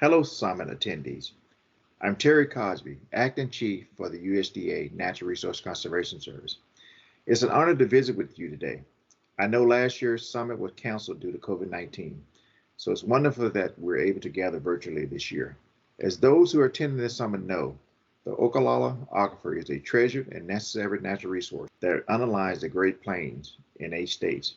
Hello, Summit attendees. I'm Terry Cosby, Acting Chief for the USDA-Natural Resource Conservation Service. It's an honor to visit with you today. I know last year's summit was canceled due to COVID-19, so it's wonderful that we're able to gather virtually this year. As those who are attending this summit know, the Ogallala Aquifer is a treasured and necessary natural resource that underlies the Great Plains in 8 states: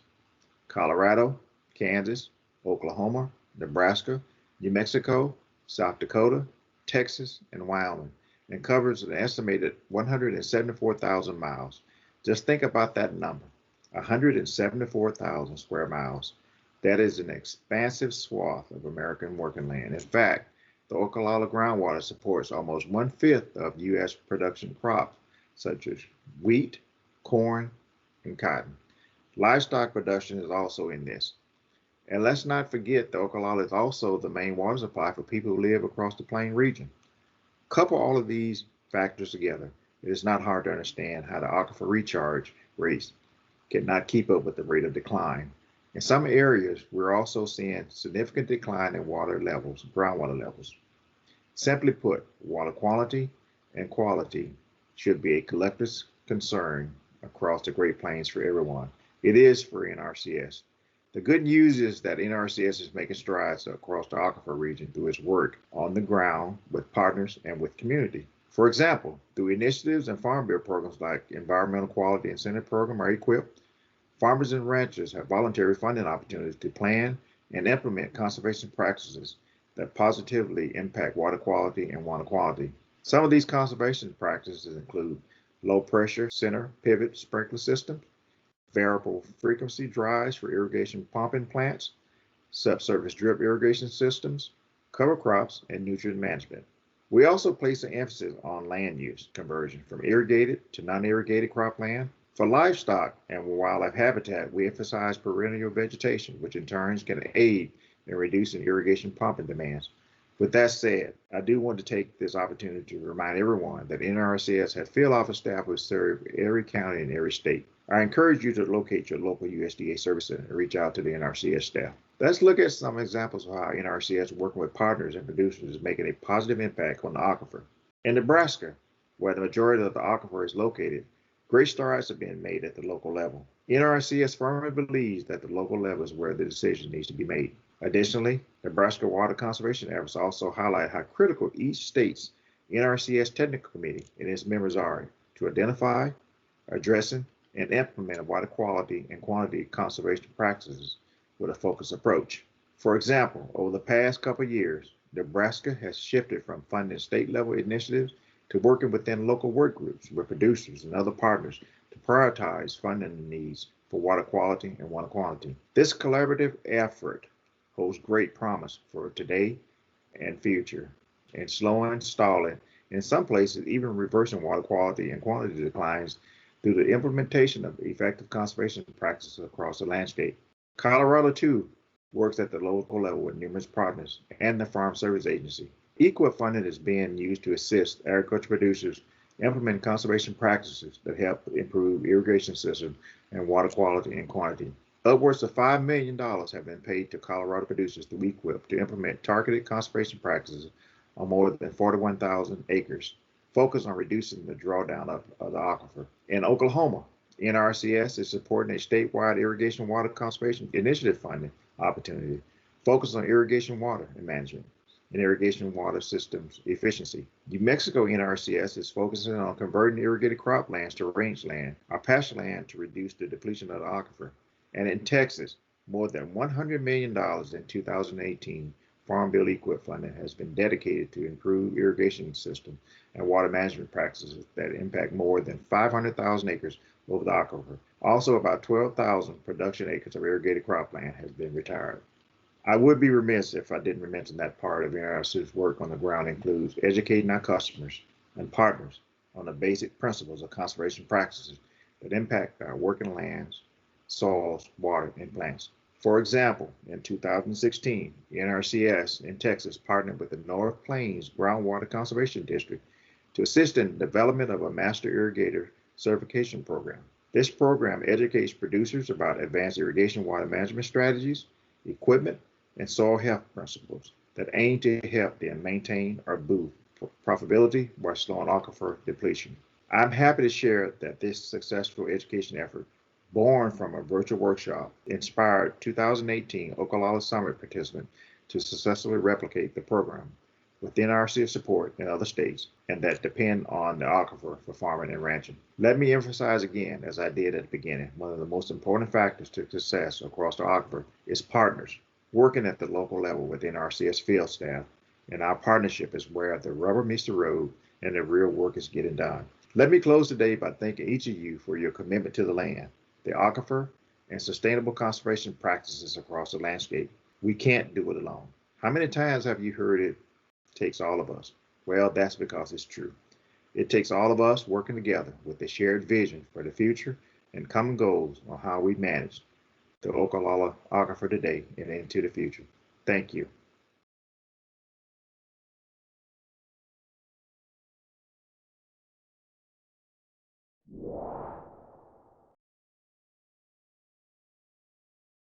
Colorado, Kansas, Oklahoma, Nebraska, New Mexico, South Dakota, Texas, and Wyoming, and covers an estimated 174,000 miles. Just think about that number, 174,000 square miles. That is an expansive swath of American working land. In fact, the Ogallala groundwater supports almost 1/5 of U.S. production crops, such as wheat, corn, and cotton. Livestock production is also in this. And let's not forget the Ogallala is also the main water supply for people who live across the plain region. Couple all of these factors together, it is not hard to understand how the aquifer recharge rates cannot keep up with the rate of decline. In some areas, we're also seeing significant decline in water levels, groundwater levels. Simply put, water quality and quality should be a collective concern across the Great Plains for everyone. It is for NRCS. The good news is that NRCS is making strides across the aquifer region through its work on the ground with partners and with community. For example, through initiatives and farm bill programs like Environmental Quality Incentive Program or EQIP, farmers and ranchers have voluntary funding opportunities to plan and implement conservation practices that positively impact water quality and water quantity. Some of these conservation practices include low pressure center pivot sprinkler systems, variable frequency drives for irrigation pumping plants, subsurface drip irrigation systems, cover crops, and nutrient management. We also place an emphasis on land use conversion from irrigated to non-irrigated cropland. For livestock and wildlife habitat, we emphasize perennial vegetation, which in turn can aid in reducing irrigation pumping demands. With that said, I do want to take this opportunity to remind everyone that NRCS has field office staff who serve every county and every state. I encourage you to locate your local USDA service center and reach out to the NRCS staff. Let's look at some examples of how NRCS working with partners and producers is making a positive impact on the aquifer. In Nebraska, where the majority of the aquifer is located, great strides have been made at the local level. NRCS firmly believes that the local level is where the decision needs to be made. Additionally, Nebraska water conservation efforts also highlight how critical each state's NRCS technical committee and its members are to identify, addressing, and implement water quality and quantity conservation practices with a focused approach. For example, over the past couple of years, Nebraska has shifted from funding state-level initiatives to working within local work groups with producers and other partners to prioritize funding needs for water quality and water quantity. This collaborative effort holds great promise for today and future, and slowing, stalling, in some places even reversing water quality and quantity declines through the implementation of effective conservation practices across the landscape. Colorado, too, works at the local level with numerous partners and the Farm Service Agency. EQIP funding is being used to assist agriculture producers implement conservation practices that help improve irrigation systems and water quality and quantity. Upwards of $5 million have been paid to Colorado producers through EQIP to implement targeted conservation practices on more than 41,000 acres, focused on reducing the drawdown of the aquifer. In Oklahoma, NRCS is supporting a statewide irrigation water conservation initiative funding opportunity focused on irrigation water and management and irrigation water systems efficiency. New Mexico NRCS is focusing on converting irrigated croplands to rangeland or pasture land to reduce the depletion of the aquifer. And in Texas, more than $100 million in 2018 Farm Bill EQIP funding has been dedicated to improve irrigation system and water management practices that impact more than 500,000 acres over the aquifer. Also, about 12,000 production acres of irrigated cropland has been retired. I would be remiss if I didn't mention that part of NRC's work on the ground includes educating our customers and partners on the basic principles of conservation practices that impact our working lands, soils, water, and plants. For example, in 2016, the NRCS in Texas partnered with the North Plains Groundwater Conservation District to assist in the development of a master irrigator certification program. This program educates producers about advanced irrigation water management strategies, equipment, and soil health principles. that aim to help them maintain or boost profitability while slowing aquifer depletion. I'm happy to share that this successful education effort, born from a virtual workshop, inspired 2018 Ogallala Summit participants to successfully replicate the program with NRCS support in other states and that depend on the aquifer for farming and ranching. Let me emphasize again, as I did at the beginning, one of the most important factors to success across the aquifer is partners working at the local level with NRCS field staff, and our partnership is where the rubber meets the road and the real work is getting done. Let me close today by thanking each of you for your commitment to the land, the aquifer, and sustainable conservation practices across the landscape. We can't do it alone. How many times have you heard it takes all of us? Well, that's because it's true. It takes all of us working together with a shared vision for the future and common goals on how we manage the Ogallala Aquifer today and into the future. Thank you.